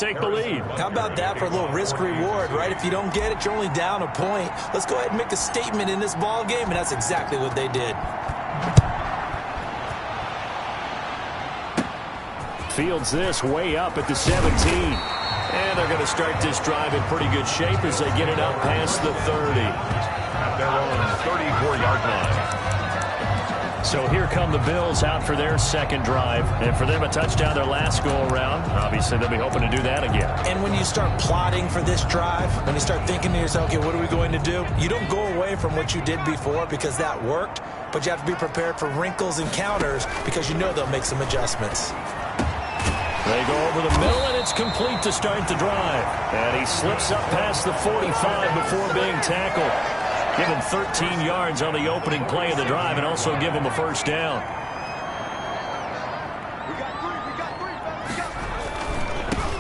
take the lead. How about that for a little risk-reward, right? If you don't get it, you're only down a point. Let's go ahead and make a statement in this ball game, and that's exactly what they did. Fields this way up at the 17. And they're going to start this drive in pretty good shape as they get it up past the 30. At their own 34-yard line. So here come the Bills out for their second drive. And for them, a touchdown their last go-around. Obviously, they'll be hoping to do that again. And when you start plotting for this drive, when you start thinking to yourself, okay, what are we going to do? You don't go away from what you did before because that worked, but you have to be prepared for wrinkles and counters because you know they'll make some adjustments. They go over the middle, and it's complete to start the drive. And he slips up past the 45 before being tackled. Give him 13 yards on the opening play of the drive and also give him a first down.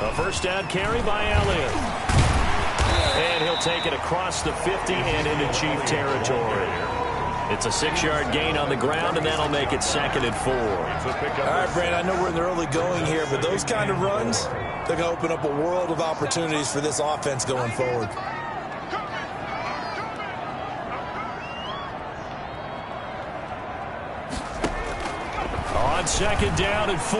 A first down carry by Elliott. And he'll take it across the 50 and into Chief territory. It's a 6-yard gain on the ground, and that'll make it 2nd and 4. All right, Brand, I know we're in the early going here, but those kind of runs, they're going to open up a world of opportunities for this offense going forward. On 2nd down and 4,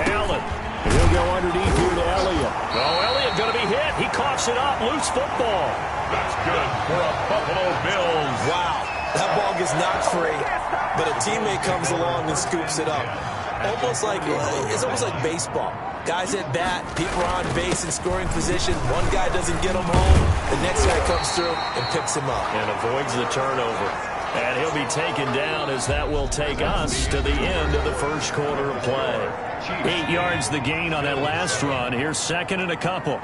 Allen. He'll go underneath here to Elliott. Oh, Elliott going to be hit. He coughs it up. Loose football. That's good for a Buffalo Bills. Wow. That ball gets knocked free, but a teammate comes along and scoops it up. It's almost like baseball. Guys at bat, people are on base in scoring position. One guy doesn't get him home. The next guy comes through and picks him up. And avoids the turnover. And he'll be taken down as that will take us to the end of the first quarter of play. 8 yards the gain on that last run. Here's 2nd and a couple.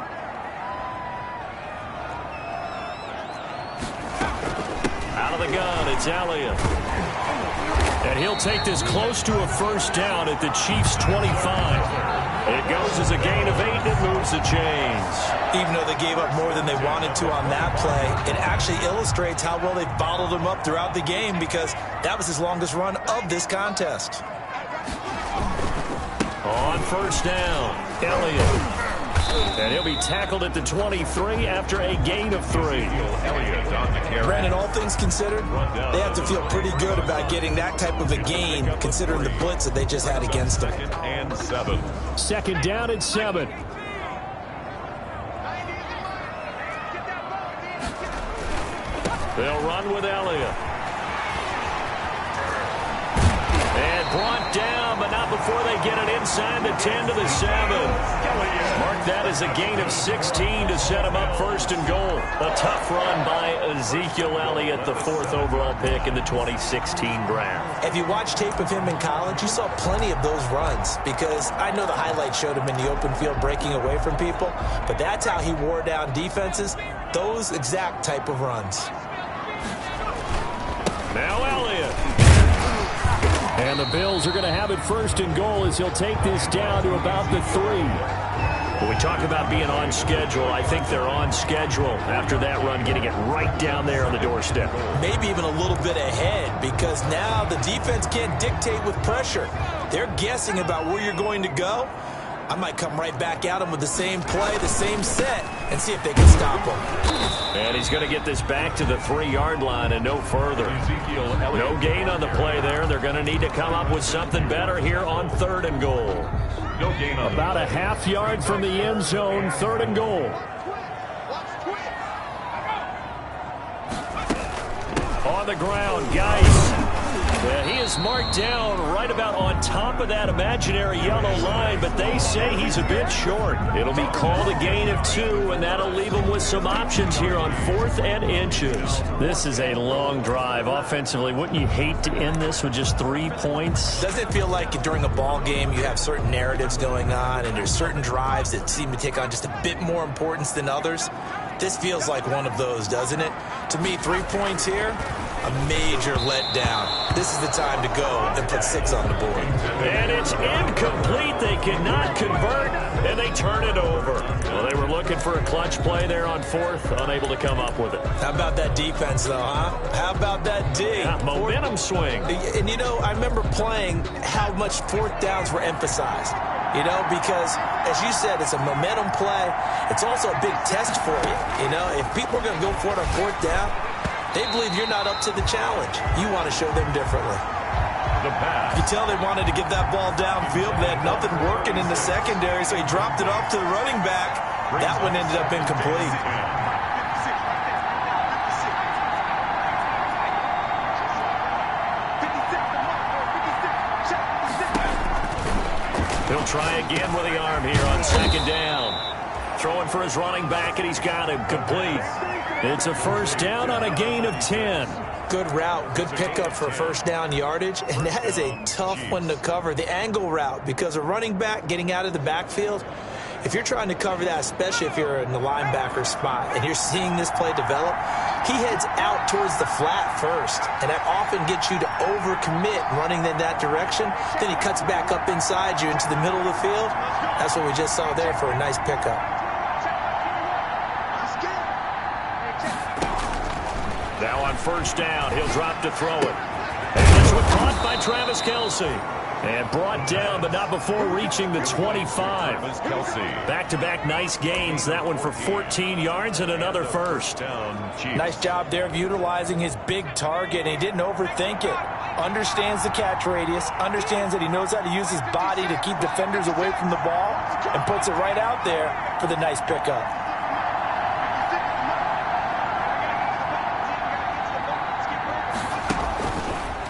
The gun, it's Elliott. And he'll take this close to a first down at the Chiefs' 25. It goes as a gain of 8 and moves the chains. Even though they gave up more than they wanted to on that play, it actually illustrates how well they bottled him up throughout the game because that was his longest run of this contest. On first down, Elliott. And he'll be tackled at the 23 after a gain of 3. Brandon, all things considered, they have to feel pretty good about getting that type of a gain considering the blitz that they just had against them. And 7. 2nd down and 7. They'll run with Elliott. And brought down, but not before they get it inside the 10 to the 7. Mark that as a gain of 16 to set him up 1st and goal. A tough run by Ezekiel Elliott, the 4th overall pick in the 2016 draft. If you watch tape of him in college, you saw plenty of those runs because I know the highlights showed him in the open field breaking away from people, but that's how he wore down defenses, those exact type of runs. Now Elliott. And the Bills are going to have it 1st and goal as he'll take this down to about the 3. When we talk about being on schedule, I think they're on schedule after that run, getting it right down there on the doorstep. Maybe even a little bit ahead because now the defense can't dictate with pressure. They're guessing about where you're going to go. I might come right back at him with the same play, the same set, and see if they can stop him. And he's going to get this back to the 3-yard line and no further. No gain on the play there. They're going to need to come up with something better here on 3rd and goal. No gain on about a half yard from the end zone, 3rd and goal. On the ground, Geis. He is marked down right about on top of that imaginary yellow line, but they say he's a bit short. It'll be called a gain of 2, and that'll leave him with some options here on 4th and inches. This is a long drive offensively. Wouldn't you hate to end this with just 3 points? Doesn't it feel like during a ball game you have certain narratives going on, and there's certain drives that seem to take on just a bit more importance than others? This feels like one of those, doesn't it? To me, 3 points here, a major letdown. This is the time to go and put 6 on the board. And it's incomplete. They cannot convert, and they turn it over. Well, they were looking for a clutch play there on 4th, unable to come up with it. How about that defense, though, huh? How about that D? Yeah, momentum swing. And, you know, I remember playing how much 4th downs were emphasized. You know, because as you said, it's a momentum play. It's also a big test for you. You know, if people are going to go for it on fourth down, they believe you're not up to the challenge. You want to show them differently. The pass. You tell they wanted to get that ball downfield. They had nothing working in the secondary, so he dropped it off to the running back. That one ended up incomplete. He'll try again with the arm here on second down. Throwing for his running back, and he's got him complete. It's a first down on a gain of 10. Good route, good pickup for first down yardage, and that is a tough one to cover. The angle route, because a running back getting out of the backfield, if you're trying to cover that, especially if you're in the linebacker spot and you're seeing this play develop, he heads out towards the flat first, and that often gets you to overcommit running in that direction. Then he cuts back up inside you into the middle of the field. That's what we just saw there for a nice pickup. Now on first down, he'll drop to throw it. And this one caught by Travis Kelce. And brought down, but not before reaching the 25. Back-to-back nice gains. That one for 14 yards and another first. Nice job there of utilizing his big target. He didn't overthink it. Understands the catch radius. Understands that he knows how to use his body to keep defenders away from the ball. And puts it right out there for the nice pickup.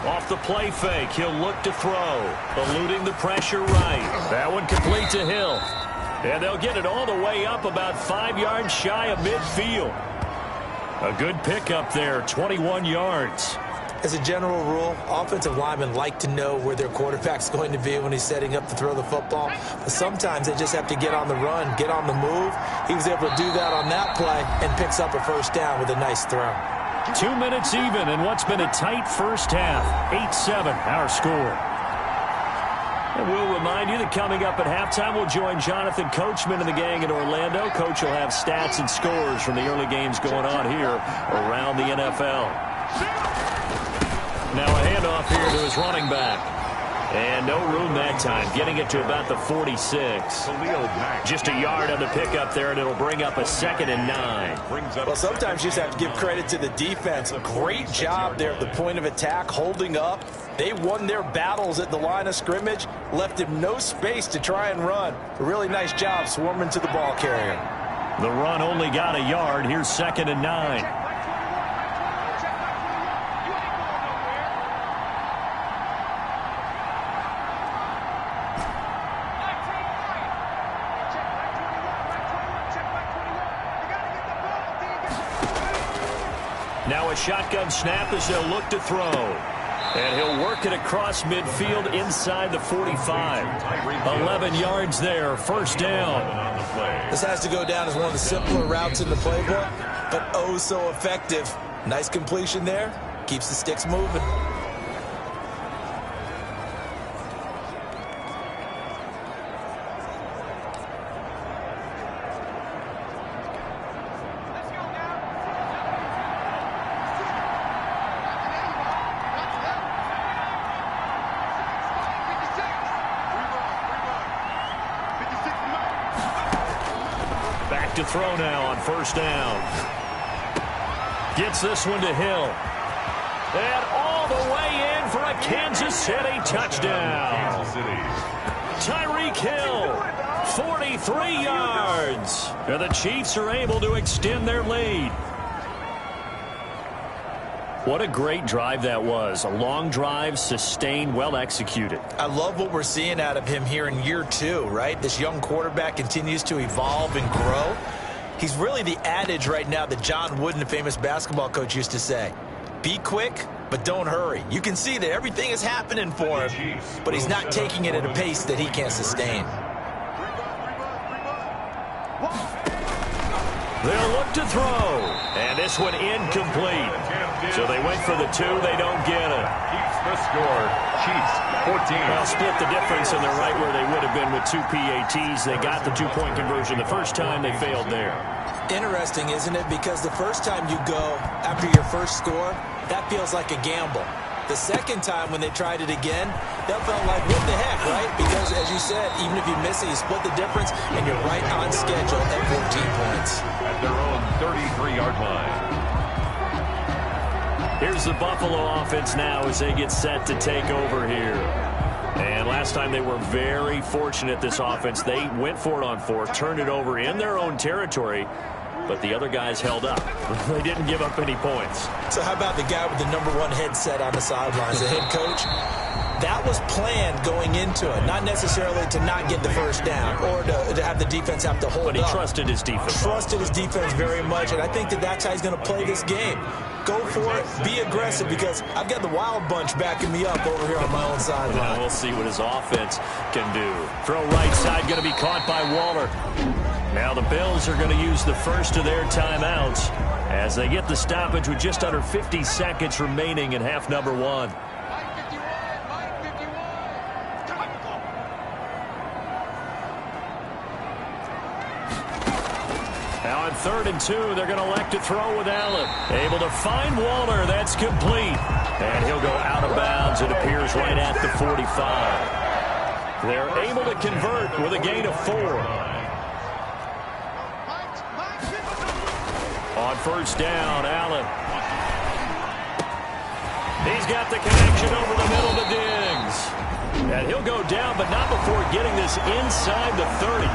Off the play fake, he'll look to throw. Eluding the pressure right. That one complete to Hill. And they'll get it all the way up about 5 yards shy of midfield. A good pickup there, 21 yards. As a general rule, offensive linemen like to know where their quarterback's going to be when he's setting up to throw the football. But sometimes they just have to get on the run, get on the move. He was able to do that on that play and picks up a first down with a nice throw. 2 minutes even in what's been a tight first half. 8-7, our score. And we'll remind you that coming up at halftime, we'll join Jonathan Coachman and the gang in Orlando. Coach will have stats and scores from the early games going on here around the NFL. Now a handoff here to his running back. And no room that time, getting it to about the 46. Just a yard on the pickup there, and it'll bring up a 2nd and 9. Well, sometimes you just have to give credit to the defense. Great job there at the point of attack, holding up. They won their battles at the line of scrimmage, left him no space to try and run. A really nice job swarming to the ball carrier. The run only got a yard. Here's 2nd and 9. Now a shotgun snap as they'll look to throw. And he'll work it across midfield inside the 45. 11 yards there, first down. This has to go down as one of the simpler routes in the playbook, but oh so effective. Nice completion there. Keeps the sticks moving. To throw now on first down. Gets this one to Hill. And all the way in for a Kansas City touchdown. Tyreek Hill, 43 yards. And the Chiefs are able to extend their lead. What a great drive that was. A long drive, sustained, well executed. I love what we're seeing out of him here in year 2, right? This young quarterback continues to evolve and grow. He's really the adage right now that John Wooden, the famous basketball coach, used to say. Be quick, but don't hurry. You can see that everything is happening for him, but he's not taking it at a pace that he can't sustain. They'll look to throw. And this one incomplete. So they went for the 2. They don't get it. Keeps the score. Chiefs 14. Well, split the difference, and they're right where they would have been with 2 PATs. They got the 2-point conversion the first time. They failed there. Interesting, isn't it? Because the first time you go after your first score, that feels like a gamble. The second time when they tried it again, that felt like, what the heck, right? Because, as you said, even if you miss it, you split the difference, and you're right on schedule at 14 points. At their own 33-yard line. Here's the Buffalo offense now as they get set to take over here. And last time they were very fortunate, this offense. They went for it on fourth, turned it over in their own territory, but the other guys held up. They didn't give up any points. So how about the guy with the #1 headset on the sidelines, the head coach? That was planned going into it, not necessarily to not get the first down or to have the defense have to hold up. But he trusted his defense. Trusted his defense very much, and I think that's how he's going to play this game. Go for it, be aggressive, because I've got the wild bunch backing me up over here on my own sideline. Now we'll see what his offense can do. Throw right side, going to be caught by Waller. Now the Bills are going to use the first of their timeouts as they get the stoppage with just under 50 seconds remaining in half number 1. Now on 3rd and 2, they're going to elect to throw with Allen. Able to find Waller. That's complete. And he'll go out of bounds. It appears right at the 45. They're able to convert with a gain of 4. On 1st down, Allen. He's got the connection over the middle to Diggs. And he'll go down, but not before getting this inside the 30.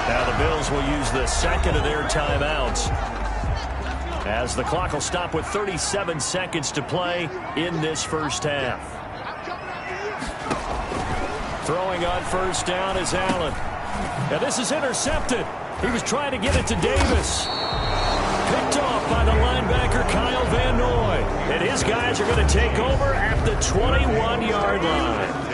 Now the Bills will use the second of their timeouts as the clock will stop with 37 seconds to play in this first half. Throwing on 1st down is Allen. Now this is intercepted. He was trying to get it to Davis. Picked off by the linebacker Kyle Van Noy. And his guys are going to take over at the 21-yard line.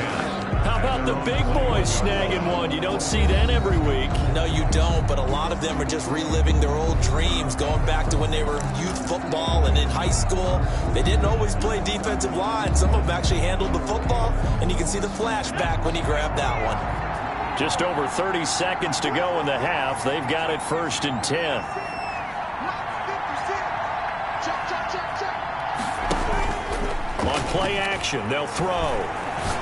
How about the big boys snagging one? You don't see that every week. No, you don't, but a lot of them are just reliving their old dreams, going back to when they were in youth football and in high school. They didn't always play defensive line. Some of them actually handled the football, and you can see the flashback when he grabbed that one. Just over 30 seconds to go in the half. They've got it 1st and 10. On play action, they'll throw.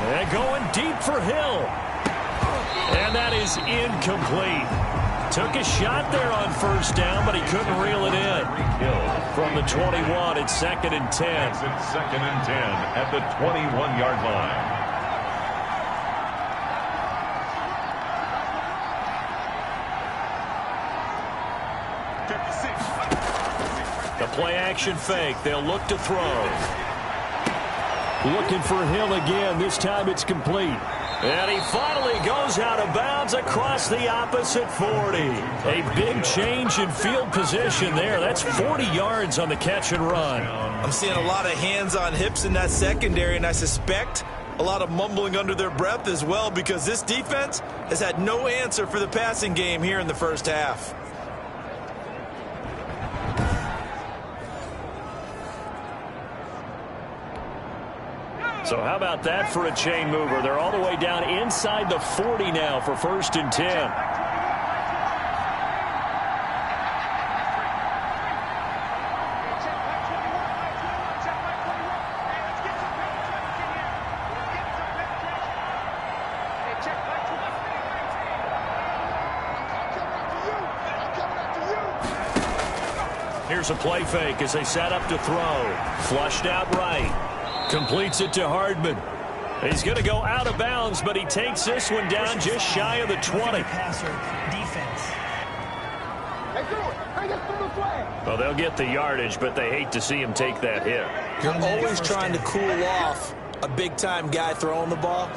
And going deep for Hill. And that is incomplete. Took a shot there on 1st down, but he couldn't reel it in. From the 21, it's 2nd and 10. It's 2nd and 10 at the 21-yard line. The play action fake. They'll look to throw. Looking for Hill again. This time it's complete. And he finally goes out of bounds across the opposite 40. A big change in field position there. That's 40 yards on the catch and run. I'm seeing a lot of hands on hips in that secondary, and I suspect a lot of mumbling under their breath as well, because this defense has had no answer for the passing game here in the first half. So how about that for a chain mover? They're all the way down inside the 40 now for 1st and 10. Here's a play fake as they set up to throw. Flushed out right. Completes it to Hardman. He's going to go out of bounds, but he takes this one down just shy of the 20. Well, they'll get the yardage, but they hate to see him take that hit. You're always trying to cool off a big-time guy throwing the ball,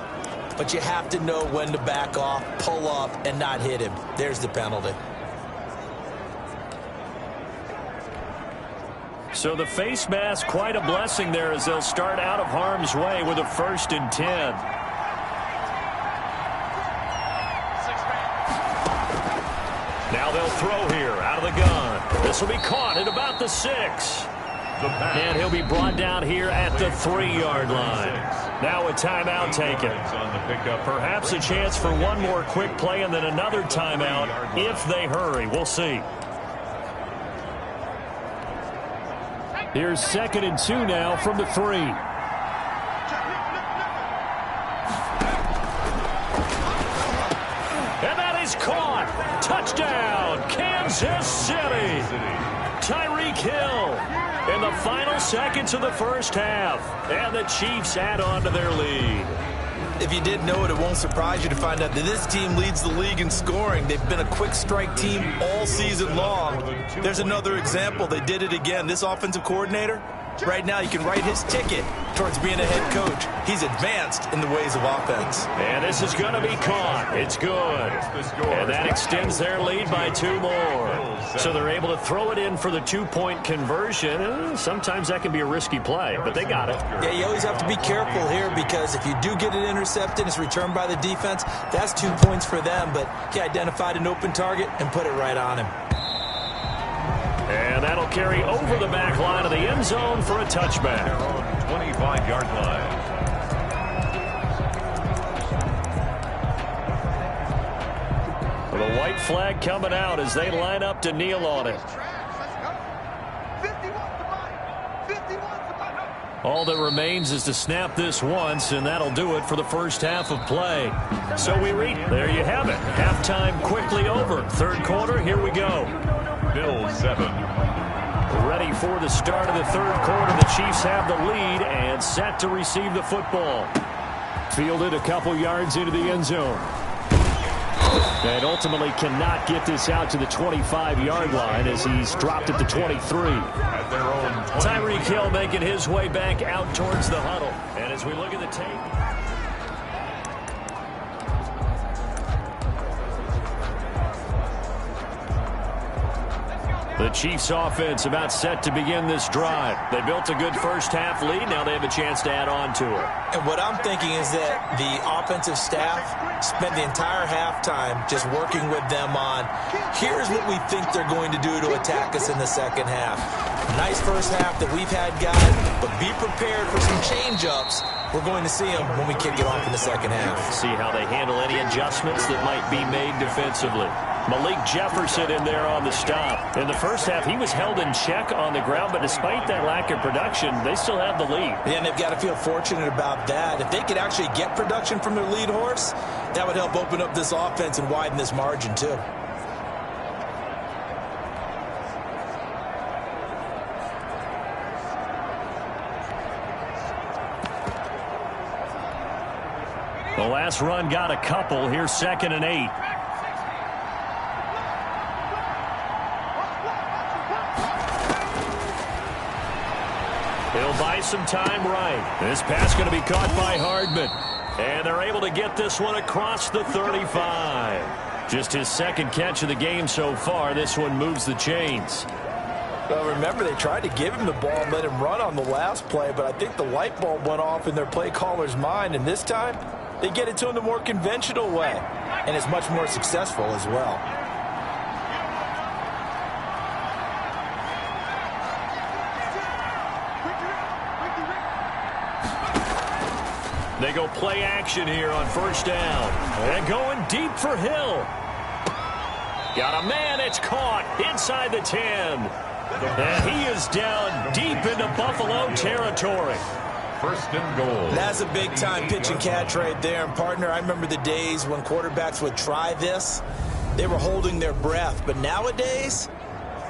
but you have to know when to back off, pull up, and not hit him. There's the penalty. So the face mask, quite a blessing there as they'll start out of harm's way with a 1st and 10. Now they'll throw here out of the gun. This will be caught at about the 6. And he'll be brought down here at the 3-yard line. Now a timeout taken. Perhaps a chance for one more quick play and then another timeout if they hurry. We'll see. Here's 2nd and 2 now from the 3. He's caught. Touchdown, Kansas City. Tyreek Hill in the final seconds of the first half. And the Chiefs add on to their lead. If you didn't know it, it won't surprise you to find out that this team leads the league in scoring. They've been a quick strike team all season long. There's another example. They did it again. This offensive coordinator, right now you can write his ticket towards being a head coach. He's advanced in the ways of offense. And this is going to be caught. It's good. And that extends their lead by 2 more. So they're able to throw it in for the 2-point conversion. Sometimes that can be a risky play, but they got it. Yeah, you always have to be careful here because if you do get it intercepted, it's returned by the defense, that's 2 points for them. But he identified an open target and put it right on him. And that'll carry over the back line of the end zone for a touchback. 25-yard line. The white flag coming out as they line up to kneel on it. All that remains is to snap this once, and that'll do it for the first half of play. So we read, there you have it. Halftime quickly over. Third quarter, here we go. Bills 7. Ready for the start of the third quarter. The Chiefs have the lead and set to receive the football. Fielded a couple yards into the end zone. And ultimately cannot get this out to the 25-yard line as he's dropped at the 23. At their own 20. Tyreek Hill making his way back out towards the huddle. And as we look at the tape, the Chiefs offense about set to begin this drive. They built a good first half lead. Now they have a chance to add on to it. And what I'm thinking is that the offensive staff spent the entire halftime just working with them on, here's what we think they're going to do to attack us in the second half. Nice first half that we've had, guys, but be prepared for some change-ups. We're going to see them when we kick it off in the second half. See how they handle any adjustments that might be made defensively. Malik Jefferson in there on the stop. In the first half, he was held in check on the ground, but despite that lack of production, they still have the lead. Yeah, and they've got to feel fortunate about that. If they could actually get production from their lead horse, that would help open up this offense and widen this margin, too. The last run got a couple. Here's 2nd and 8. He'll buy some time right. This pass going to be caught by Hardman. And they're able to get this one across the 35. Just his second catch of the game so far. This one moves the chains. Well, remember, they tried to give him the ball and let him run on the last play, but I think the light bulb went off in their play caller's mind, and this time they get it to him the more conventional way, and it's much more successful as well. They go play action here on first down. And going deep for Hill. Got a man, it's caught inside the 10. And he is down deep into Buffalo territory. 1st and goal. That's a big-time pitch and catch right there. And, partner, I remember the days when quarterbacks would try this. They were holding their breath. But nowadays,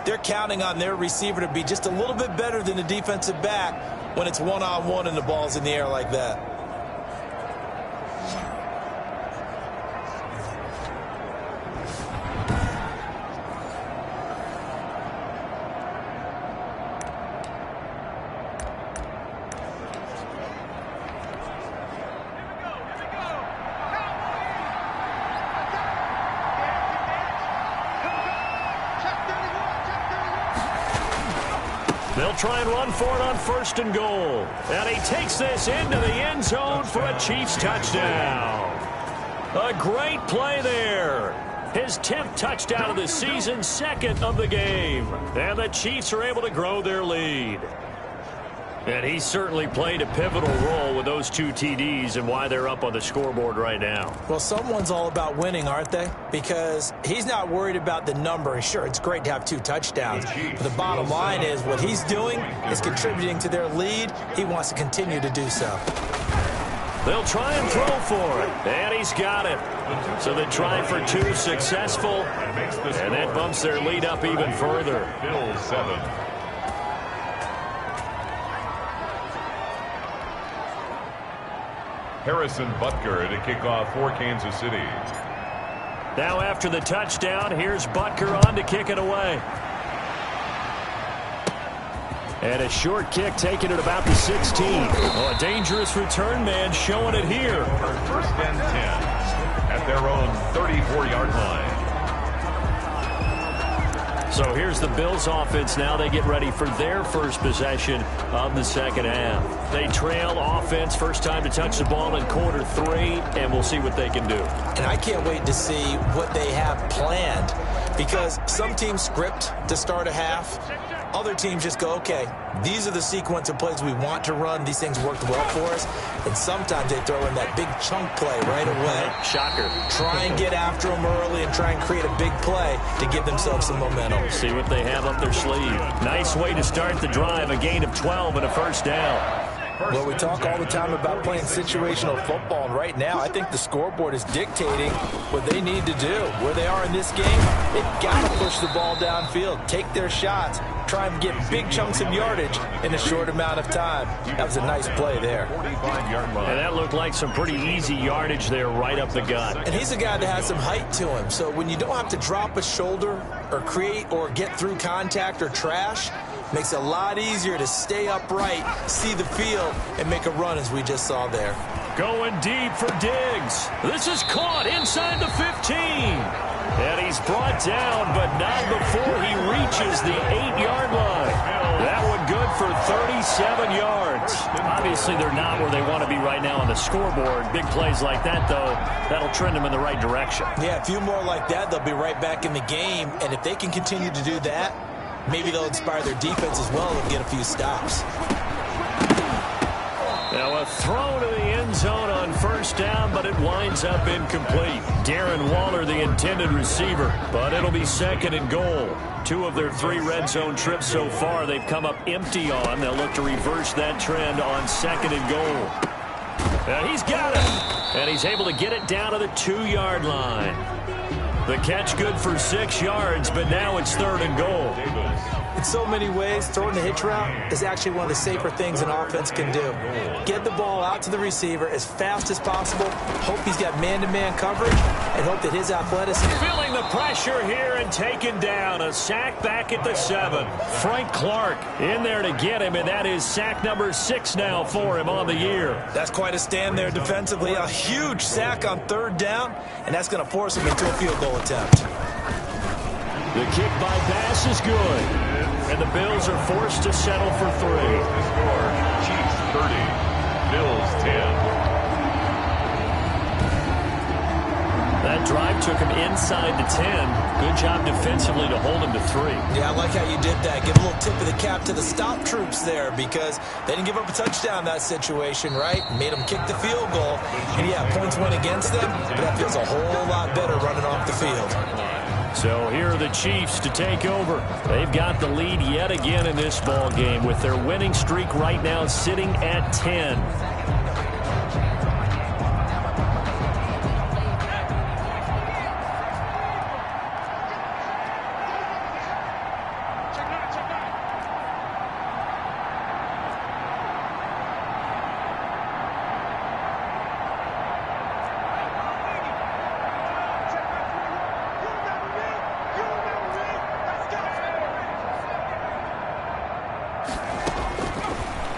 they're counting on their receiver to be just a little bit better than the defensive back when it's one-on-one and the ball's in the air like that. They'll try and run for it on 1st and goal. And he takes this into the end zone for a Chiefs touchdown. A great play there. His 10th touchdown of the season, 2nd of the game. And the Chiefs are able to grow their lead. And he certainly played a pivotal role with those 2 TDs and why they're up on the scoreboard right now. Well, someone's all about winning, aren't they? Because he's not worried about the number. Sure, it's great to have 2 touchdowns. But the bottom line is what he's doing is contributing to their lead. He wants to continue to do so. They'll try and throw for it. And he's got it. So the try for 2 successful. And that bumps their lead up even further. Bills 7. Harrison Butker to kick off for Kansas City. Now after the touchdown, here's Butker on to kick it away. And a short kick taken at about the 16. Oh, a dangerous return man showing it here. First and 10 at their own 34-yard line. So here's the Bills offense now. They get ready for their first possession of the second half. They trail offense, first time to touch the ball in quarter 3, and we'll see what they can do. And I can't wait to see what they have planned, because some teams script to start a half. Other teams just go, okay, these are the sequence of plays we want to run. These things worked well for us. And sometimes they throw in that big chunk play right away. Shocker. Try and get after them early and try and create a big play to give themselves some momentum. See what they have up their sleeve. Nice way to start the drive. A gain of 12 and a first down. Well, we talk all the time about playing situational football, and right now I think the scoreboard is dictating what they need to do. Where they are in this game, they've got to push the ball downfield, take their shots, try and get big chunks of yardage in a short amount of time. That was a nice play there. 45-yard line. And that looked like some pretty easy yardage there right up the gut. And he's a guy that has some height to him, so when you don't have to drop a shoulder or create or get through contact or trash, makes it a lot easier to stay upright, see the field, and make a run as we just saw there. Going deep for Diggs. This is caught inside the 15. And he's brought down, but not before he reaches the 8-yard line. That one good for 37 yards. Obviously, they're not where they want to be right now on the scoreboard. Big plays like that, though, that'll trend them in the right direction. Yeah, a few more like that, they'll be right back in the game. And if they can continue to do that, maybe they'll inspire their defense as well and get a few stops. Now a throw to the end zone on first down, but it winds up incomplete. Darren Waller, the intended receiver, but it'll be second and goal. 2 of their 3 red zone trips so far they've come up empty on. They'll look to reverse that trend on second and goal. Now he's got it, and he's able to get it down to the 2-yard line. The catch good for 6 yards, but now it's third and goal. In so many ways, throwing the hitch route is actually one of the safer things an offense can do. Get the ball out to the receiver as fast as possible, hope he's got man-to-man coverage, and hope that his athleticism... Feeling the pressure here and taken down. A sack back at the 7. Frank Clark in there to get him, and that is sack number 6 now for him on the year. That's quite a stand there defensively. A huge sack on third down, and that's going to force him into a field goal attempt. The kick by Bass is good. And the Bills are forced to settle for 3. The score, Chiefs 30, Bills 10. That drive took him inside the 10. Good job defensively to hold him to 3. Yeah, I like how you did that. Give a little tip of the cap to the stop troops there, because they didn't give up a touchdown in that situation, right? Made them kick the field goal. And yeah, points went against them, but that feels a whole lot better running off the field. So here are the Chiefs to take over. They've got the lead yet again in this ball game with their winning streak right now sitting at 10.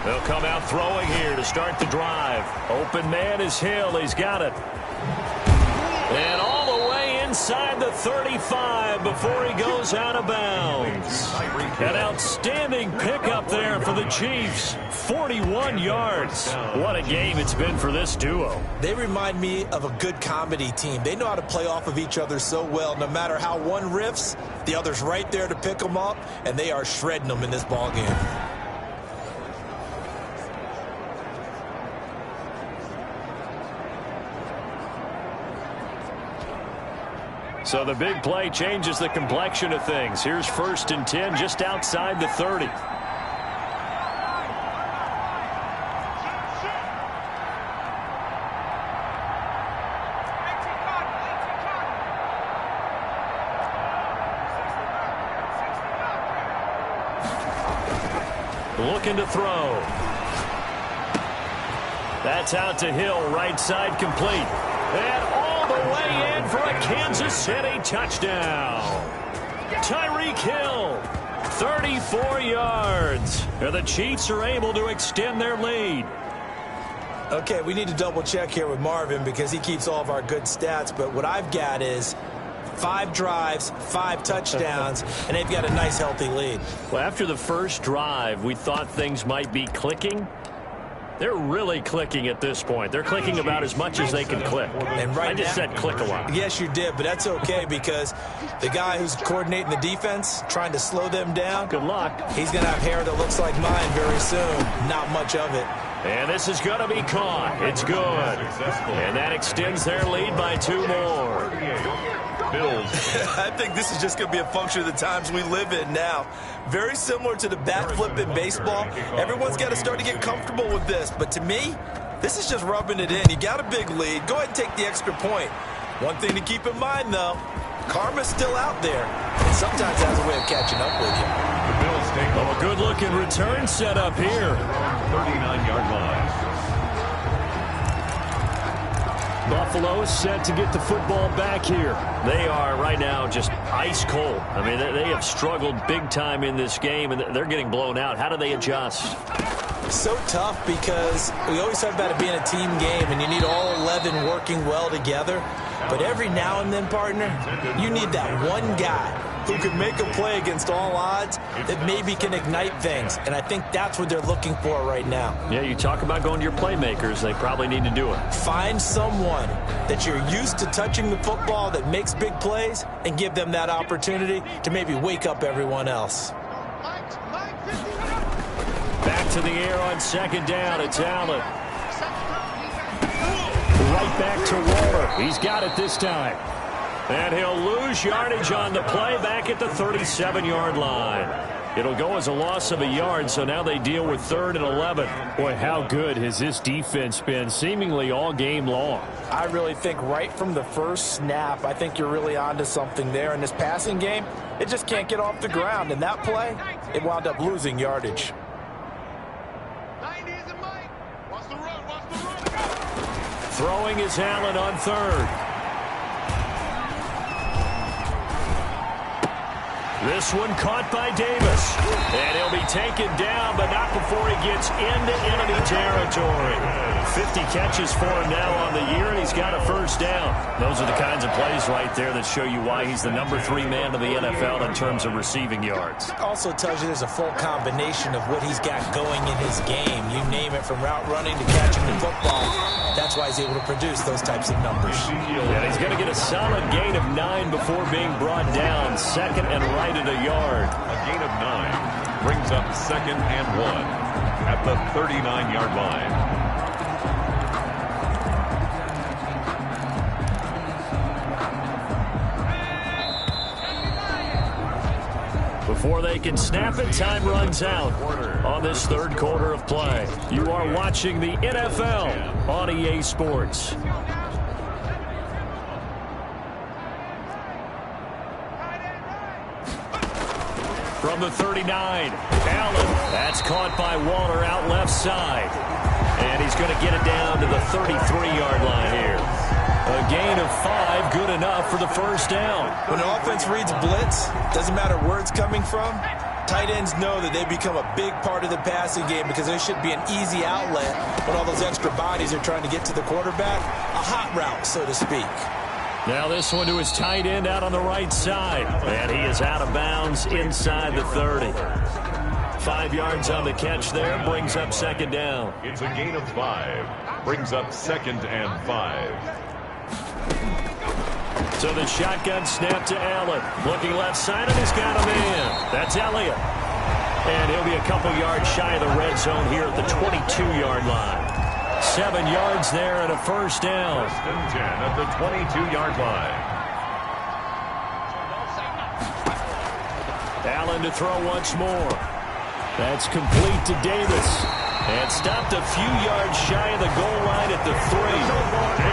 They'll come out throwing here to start the drive. Open man is Hill. He's got it. And all the way inside the 35 before he goes out of bounds. An outstanding pickup there for the Chiefs. 41 yards. What a game it's been for this duo. They remind me of a good comedy team. They know how to play off of each other so well. No matter how one riffs, the other's right there to pick them up, and they are shredding them in this ball game. So the big play changes the complexion of things. Here's 1st and 10 just outside the 30. looking to throw. That's out to Hill, right side complete. And all the way in for a Kansas City touchdown. Tyreek Hill, 34 yards. And the Chiefs are able to extend their lead. Okay, we need to double check here with Marvin because he keeps all of our good stats. But what I've got is 5 drives, 5 touchdowns, and they've got a nice, healthy lead. Well, after the first drive, we thought things might be clicking. They're really clicking at this point. They're clicking about as much as they can click. And right I just said click a lot. Yes, you did, but that's okay because the guy who's coordinating the defense, trying to slow them down. Good luck. He's going to have hair that looks like mine very soon. Not much of it. And this is going to be caught. It's good. And that extends their lead by 2 more. I think this is just going to be a function of the times we live in now. Very similar to the bat flip in baseball. Everyone's got to start to get comfortable with this. But to me, this is just rubbing it in. You got a big lead. Go ahead and take the extra point. One thing to keep in mind, though, karma's still out there. And sometimes has a way of catching up with you. The Bills take a good-looking return set up here. 39-yard line. Buffalo set to get the football back here. They are right now just ice cold. I mean, they have struggled big time in this game, and they're getting blown out. How do they adjust? So tough because we always talk about it being a team game, and you need all 11 working well together. But every now and then, partner, you need that one guy who can make a play against all odds that maybe can ignite things. And I think that's what they're looking for right now. Yeah, you talk about going to your playmakers. They probably need to do it. Find someone that you're used to touching the football that makes big plays and give them that opportunity to maybe wake up everyone else. Back to the air on second down. It's Allen. Right back to Waller. He's got it this time. And he'll lose yardage on the play back at the 37-yard line. It'll go as a loss of a yard, so now they deal with 3rd and 11. Boy, how good has this defense been seemingly all game long? I really think right from the first snap, I think you're really onto something there. In this passing game, it just can't get off the ground. And that play, it wound up losing yardage. Throwing is Allen on 3rd. This one caught by Davis. And he'll be taken down, but not before he gets into enemy territory. 50 catches for him now on the year, and he's got a first down. Those are the kinds of plays right there that show you why he's the number 3 man in the NFL in terms of receiving yards. Also tells you there's a full combination of what he's got going in his game. You name it, from route running to catching the football. That's why he's able to produce those types of numbers. Yeah, he's going to get a solid gain of 9 before being brought down. 2nd and right at a yard. A gain of 9 brings up 2nd and 1 at the 39-yard line. Before they can snap it, time runs out on this 3rd quarter of play. You are watching the NFL on EA Sports. From the 39, Allen. That's caught by Waller out left side. And he's going to get it down to the 33-yard line here. A gain of 5, good enough for the first down. When an offense reads blitz, doesn't matter where it's coming from, tight ends know that they become a big part of the passing game because there should be an easy outlet when all those extra bodies are trying to get to the quarterback. A hot route, so to speak. Now this one to his tight end out on the right side. And he is out of bounds inside the 30. 5 yards on the catch there, brings up 2nd down. It's a gain of 5, brings up 2nd and 5. So the shotgun snap to Allen. Looking left side, and he's got a man. That's Elliott. And he'll be a couple yards shy of the red zone here at the 22-yard line. 7 yards there and a first down. 1st and 10 at the 22-yard line. Allen to throw once more. That's complete to Davis. And stopped a few yards shy of the goal line at the 3.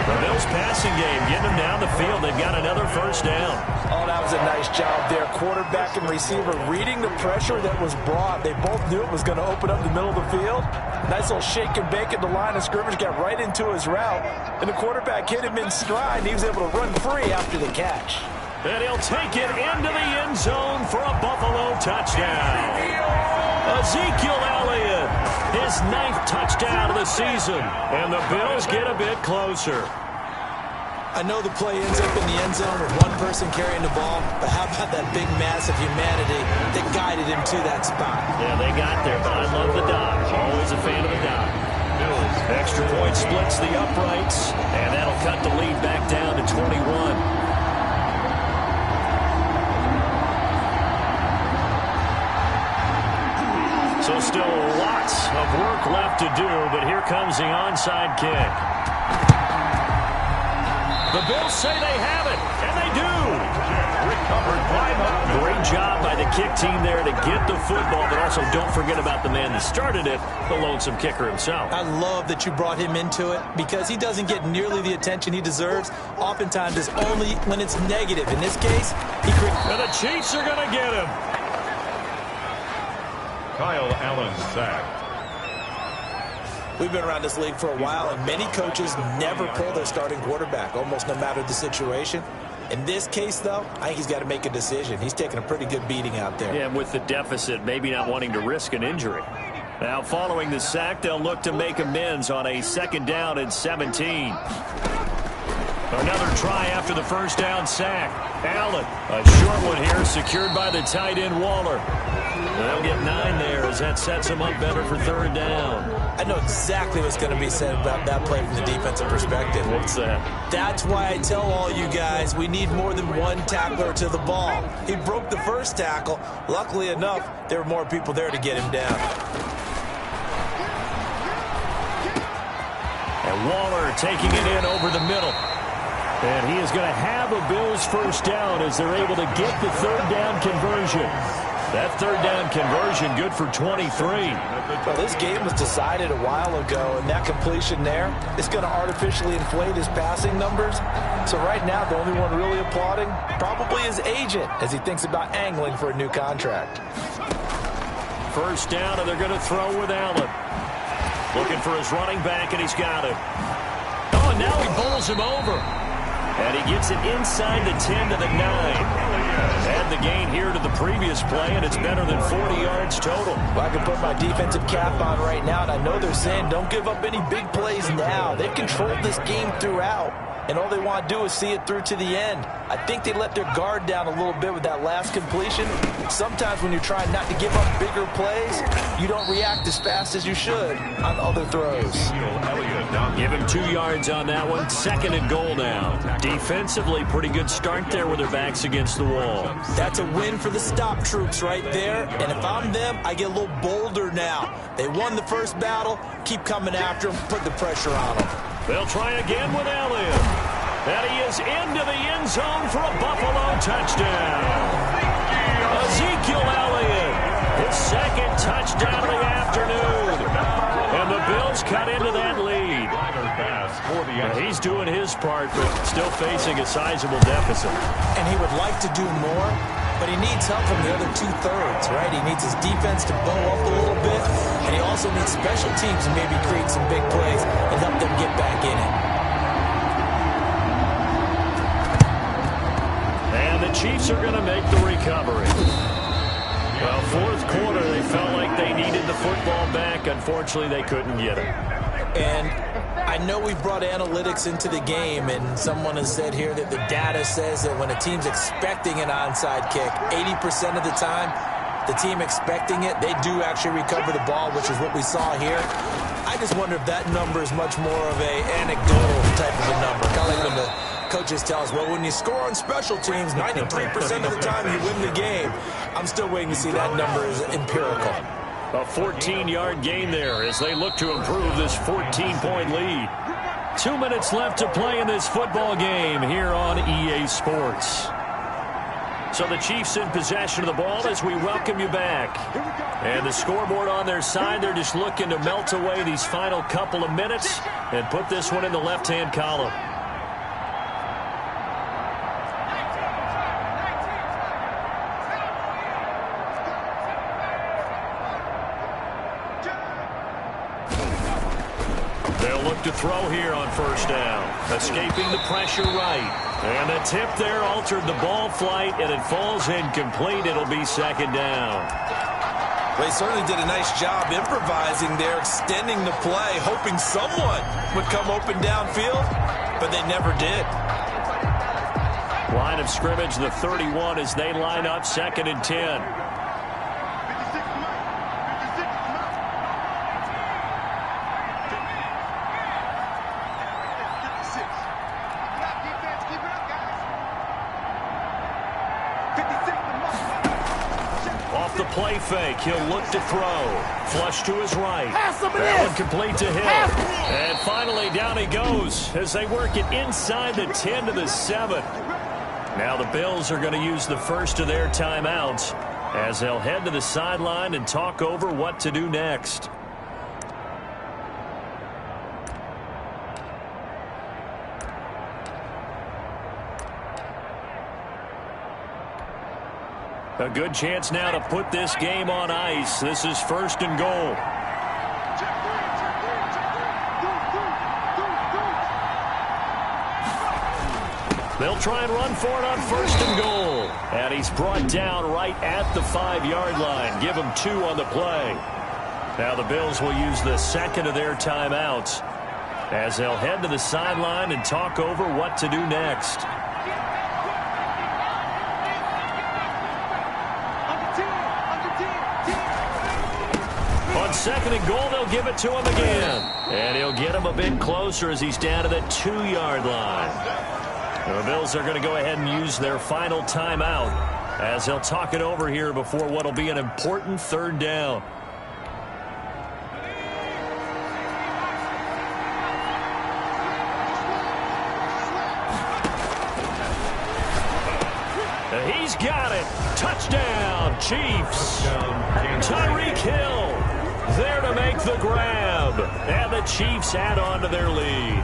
The Bills passing game getting them down the field. They've got another first down. Oh, that was a nice job there. Quarterback and receiver reading the pressure that was brought. They both knew it was going to open up the middle of the field. Nice little shake and bake at the line of scrimmage. Got right into his route. And the quarterback hit him in stride. And he was able to run free after the catch. And he'll take it into the end zone for a Buffalo touchdown. Ezekiel Elliott, his 9th touchdown of the season. And the Bills get a bit closer. I know the play ends up in the end zone with one person carrying the ball, but how about that big mass of humanity that guided him to that spot? Yeah, they got there, but I love the dodge. Always a fan of the dodge. Extra point splits the uprights, and that'll cut the lead back down to 21. So still lots of work left to do, but here comes the onside kick. The Bills say they have it, and they do. Recovered by Moore. Great job by the kick team there to get the football, but also don't forget about the man that started it, the lonesome kicker himself. I love that you brought him into it because he doesn't get nearly the attention he deserves. Oftentimes it's only when it's negative. In this case, and the Chiefs are going to get him. Kyle Allen sacked. We've been around this league for a while, and many coaches never pull their starting quarterback, almost no matter the situation. In this case, though, I think he's got to make a decision. He's taking a pretty good beating out there. Yeah, with the deficit, maybe not wanting to risk an injury. Now, following the sack, they'll look to make amends on a 2nd down and 17. Another try after the first down sack. Allen, a short one here, secured by the tight end Waller. They'll get 9 there as that sets them up better for 3rd down. I know exactly what's going to be said about that play from the defensive perspective. What's that? That's why I tell all you guys we need more than one tackler to the ball. He broke the first tackle. Luckily enough, there were more people there to get him down. And Waller taking it in over the middle. And he is going to have a Bills first down as they're able to get the 3rd down conversion. That 3rd down conversion good for 23. Well, this game was decided a while ago, and that completion there is going to artificially inflate his passing numbers. So right now, the only one really applauding probably his agent as he thinks about angling for a new contract. First down, and they're going to throw with Allen. Looking for his running back, and he's got him. Oh, and now he bowls him over. And he gets it inside the 10 to the 9. Add the gain here to the previous play, and it's better than 40 yards total. Well, I can put my defensive cap on right now, and I know they're saying don't give up any big plays now. They've controlled this game throughout, and all they want to do is see it through to the end. I think they let their guard down a little bit with that last completion. Sometimes when you're trying not to give up bigger plays, you don't react as fast as you should on other throws. Give him 2 yards on that one. 2nd and goal now. Defensively, pretty good start there with their backs against the wall. That's a win for the stop troops right there. And if I'm them, I get a little bolder now. They won the first battle. Keep coming after them. Put the pressure on them. They'll try again with Elliott. And he is into the end zone for a Buffalo touchdown. Ezekiel Elliott, his 2nd touchdown of the afternoon. And the Bills cut into that lead. He's doing his part, but still facing a sizable deficit. And he would like to do more, but he needs help from the other 2/3, right? He needs his defense to bow up a little bit, and he also needs special teams to maybe create some big plays and help them get back in it. And the Chiefs are going to make the recovery. Well, 4th quarter, they felt like they needed the football back. Unfortunately, they couldn't get it. And I know we brought analytics into the game, and someone has said here that the data says that when a team's expecting an onside kick, 80% of the time, the team expecting it, they do actually recover the ball, which is what we saw here. I just wonder if that number is much more of a anecdotal type of a number. Kind of like when the coaches tell us, well, when you score on special teams, 93% of the time you win the game. I'm still waiting to see that number is empirical. A 14-yard gain there as they look to improve this 14-point lead. 2 minutes left to play in this football game here on EA Sports. So the Chiefs in possession of the ball as we welcome you back. And the scoreboard on their side, they're just looking to melt away these final couple of minutes and put this one in the left-hand column. They'll look to throw here on first down. Escaping the pressure right. And the tip there altered the ball flight, and it falls incomplete. It'll be second down. They certainly did a nice job improvising there, extending the play, hoping someone would come open downfield, but they never did. Line of scrimmage, the 31, as they line up 2nd and 10. The play fake. He'll look to throw. Flush to his right. That one complete to him. And finally, down he goes as they work it inside the 10 to the 7. Now the Bills are going to use the first of their timeouts as they'll head to the sideline and talk over what to do next. A good chance now to put this game on ice. This is 1st and goal. They'll try and run for it on 1st and goal. And he's brought down right at the 5-yard line. Give him 2 on the play. Now the Bills will use the second of their timeouts as they'll head to the sideline and talk over what to do next. On 2nd and goal, they'll give it to him again. And he'll get him a bit closer as he's down to the 2-yard line. The Bills are going to go ahead and use their final timeout as they'll talk it over here before what will be an important 3rd down. He's got it. Touchdown, Chiefs. Tyreek Hill there to make the grab. And the Chiefs add on to their lead.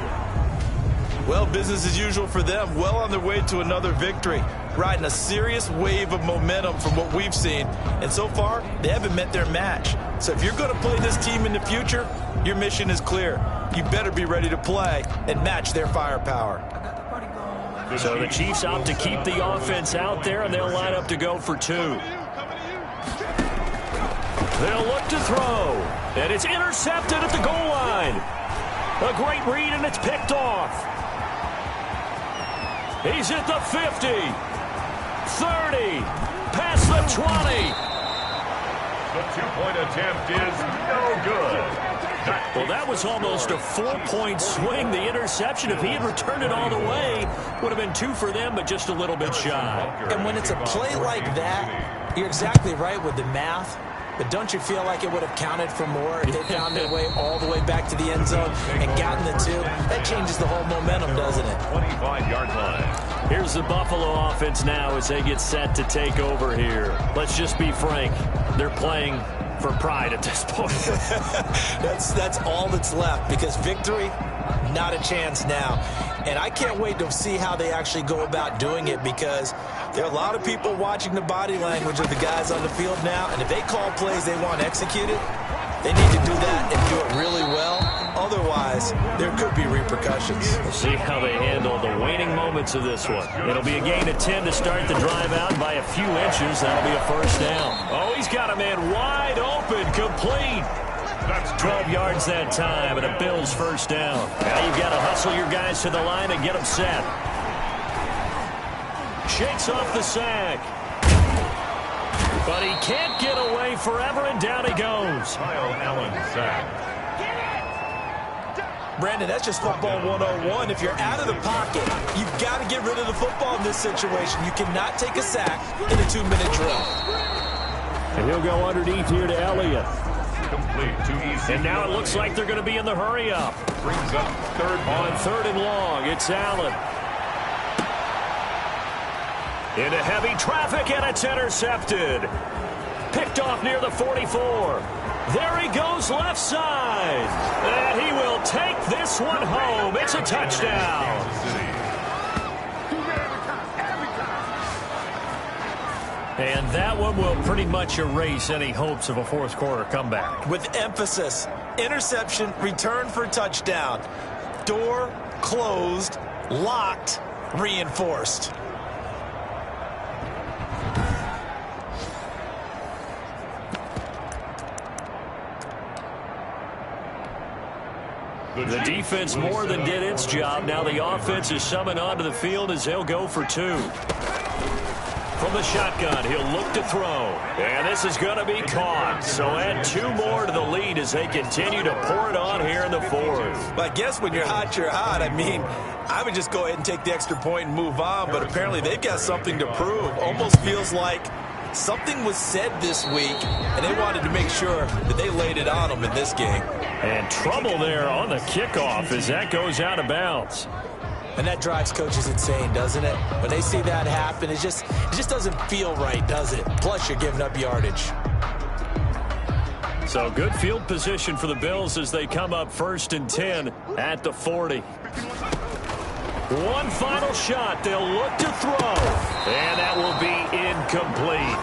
Well, business as usual for them. Well on their way to another victory. Riding a serious wave of momentum from what we've seen. And so far, they haven't met their match. So if you're going to play this team in the future, your mission is clear. You better be ready to play and match their firepower. So the Chiefs opt to keep the offense out there, and they'll line up to go for 2. They'll look to throw, and it's intercepted at the goal line. A great read, and it's picked off. He's at the 50, 30, past the 20. The 2-point attempt is no good. Well, that was almost a 4-point swing. The interception, if he had returned it all the way, would have been 2 for them, but just a little bit shy. And when it's a play like that, you're exactly right with the math. But don't you feel like it would have counted for more if they found their way all the way back to the end zone and gotten the 2? That changes the whole momentum, doesn't it? 25-yard line. Here's the Buffalo offense now as they get set to take over here. Let's just be frank. They're playing for pride at this point. That's all that's left, because victory, not a chance now. And I can't wait to see how they actually go about doing it, because there are a lot of people watching the body language of the guys on the field now, and if they call plays they want executed, they need to do that and do it really well. Otherwise, there could be repercussions. We'll see how they handle the waning moments of this one. It'll be a gain of 10 to start the drive out by a few inches. That'll be a 1st down. Oh, he's got a man wide open, complete. That's 12 yards that time, and a Bills 1st down. Now you've got to hustle your guys to the line and get them set. Shakes off the sack. But he can't get away forever, and down he goes. Kyle Allen sack. Brandon, that's just football 101. If you're out of the pocket, you've got to get rid of the football in this situation. You cannot take a sack in a 2-minute drill. And he'll go underneath here to Elliott. Complete to easy. And now it looks like they're going to be in the hurry-up. Brings up 3rd On 3rd and long, it's Allen. Into heavy traffic, and it's intercepted. Picked off near the 44. There he goes left side. And he will take this one home. It's a touchdown. And that one will pretty much erase any hopes of a fourth quarter comeback. With emphasis, interception, return for touchdown. Door closed, locked, reinforced. The defense more than did its job. Now the offense is summoned onto the field as they'll go for two. From the shotgun, he'll look to throw. And this is going to be caught. So add two more to the lead as they continue to pour it on here in the fourth. But I guess when you're hot, you're hot. I mean, I would just go ahead and take the extra point and move on. But apparently they've got something to prove. Almost feels like something was said this week, and they wanted to make sure that they laid it on them in this game. And trouble there on the kickoff as that goes out of bounds. And that drives coaches insane, doesn't it? When they see that happen, it just doesn't feel right, does it? Plus, you're giving up yardage. So good field position for the Bills as they come up 1st and 10 at the 40. One final shot. They'll look to throw. And that will be incomplete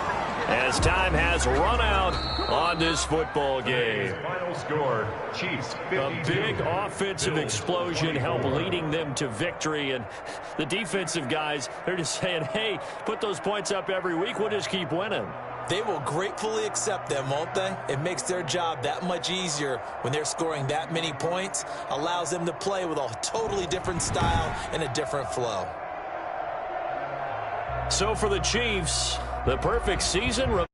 as time has run out on this football game. Final score, Chiefs 52. A big offensive explosion helped leading them to victory. And the defensive guys, they're just saying, hey, put those points up every week. We'll just keep winning. They will gratefully accept them, won't they? It makes their job that much easier when they're scoring that many points. Allows them to play with a totally different style and a different flow. So for the Chiefs, the perfect season